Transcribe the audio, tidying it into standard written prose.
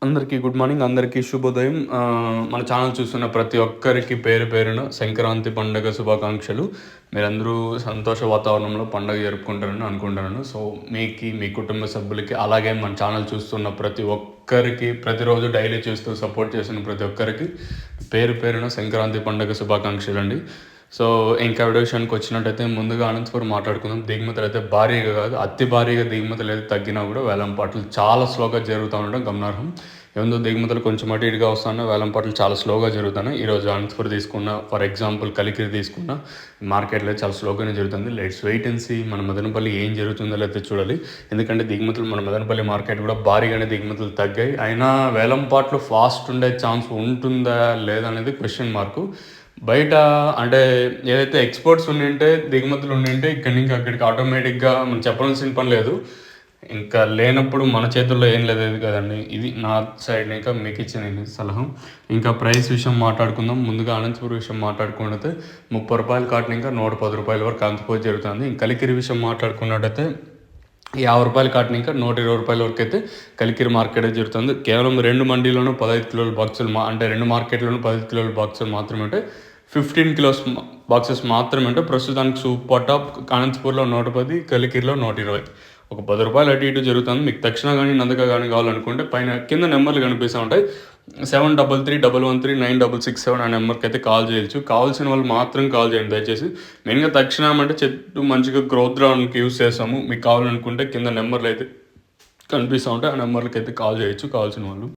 అందరికీ good morning. అందరికీ శుభోదయం. మన ఛానల్ చూస్తున్న ప్రతి ఒక్కరికి పేరు పేరున సంక్రాంతి పండుగ శుభాకాంక్షలు. మీరందరూ సంతోష వాతావరణంలో పండుగ జరుపుకుంటారని అనుకుంటున్నాను. సో, మీ కుటుంబ సభ్యులకి, అలాగే మన ఛానల్ చూస్తున్న ప్రతి ఒక్కరికి, ప్రతిరోజు డైలీ చూస్తూ సపోర్ట్ చేసిన ప్రతి ఒక్కరికి పేరు పేరున సంక్రాంతి పండుగ శుభాకాంక్షలండి. సో, ఇంకా వీడియో విషయానికి వచ్చినట్టయితే ముందుగా అనంతపురం మాట్లాడుకుందాం. దిగుమతులు అయితే భారీగా కాదు, అతి భారీగా దిగుమతులు అయితే తగ్గినా కూడా వేలంపాటలు చాలా స్లోగా జరుగుతూ ఉండడం గమనార్హం. ఏముందో దిగుమతులు కొంచెం అటు ఇటుగా వస్తున్నా, వేలంపాటలు చాలా స్లోగా జరుగుతున్నాయి. ఈరోజు అనంతపురం తీసుకున్న, ఫర్ ఎగ్జాంపుల్ కలికిరి తీసుకున్న, మార్కెట్లో చాలా స్లోగానే జరుగుతుంది. లెట్స్ వెయిట్ అండ్ సీ మన మదనపల్లి ఏం జరుగుతుందో లేకపోతే చూడాలి. ఎందుకంటే దిగుమతులు మన మదనపల్లి మార్కెట్ కూడా భారీగానే దిగుమతులు తగ్గాయి. అయినా వేలంపాట్లు ఫాస్ట్ ఉండే ఛాన్స్ ఉంటుందా లేదా అనేది క్వశ్చన్ మార్కు. బయట అంటే ఏదైతే ఎక్స్‌పోర్ట్స్ ఉండింటే, దిగుమతులు ఉండింటే ఇక్కడి నుంచి అక్కడికి ఆటోమేటిక్‌గా మనం చెప్పాల్సిన పని లేదు. ఇంకా లేనప్పుడు మన చేతుల్లో ఏం లేదు కదండి. ఇది నా సైడ్ ఇంకా మీకు ఇచ్చిన సలహా. ఇంకా ప్రైస్ విషయం మాట్లాడుకుందాం. ముందుగా అనంతపురం విషయం మాట్లాడుకున్నట్టయితే రూ. 30 కాటన్ ఇంకా రూ. 110 వరకు అంతపోయి జరుగుతుంది. ఇంకా కలికిరి విషయం మాట్లాడుకున్నట్టయితే రూ. 50 కాటన్ ఇంకా రూ. 120 వరకు అయితే కలికిరి మార్కెట్ జరుగుతుంది. కేవలం 2 మండీలోనూ 15 కిలోల బాక్సులు అంటే 2 మార్కెట్లోనూ 15 కిలోల బాక్సులు మాత్రమే ఉంటాయి. 15 కిలోస్ బాక్సెస్ మాత్రమే ఉంటాయి. ప్రస్తుతానికి సూపర్ టాప్ అనంతపూర్లో 110, కలికిరిలో 120. ఒక రూ. 10 అటు ఇటు జరుగుతుంది. మీకు తక్షణ కానీ నందక కానీ కావాలనుకుంటే పైన కింద నెంబర్లు కనిపిస్తూ ఉంటాయి. 7331139667 ఆ నెంబర్కి అయితే కాల్ చేయొచ్చు. కావాల్సిన వాళ్ళు మాత్రం కాల్ చేయండి దయచేసి. మెయిన్గా తక్షణం అంటే చెట్టు మంచిగా గ్రోత్ రావడానికి యూస్ చేస్తాము. మీకు కావాలనుకుంటే కింద నెంబర్లు అయితే కనిపిస్తూ ఉంటాయి. ఆ నెంబర్లకి అయితే కాల్ చేయొచ్చు కావాల్సిన వాళ్ళు.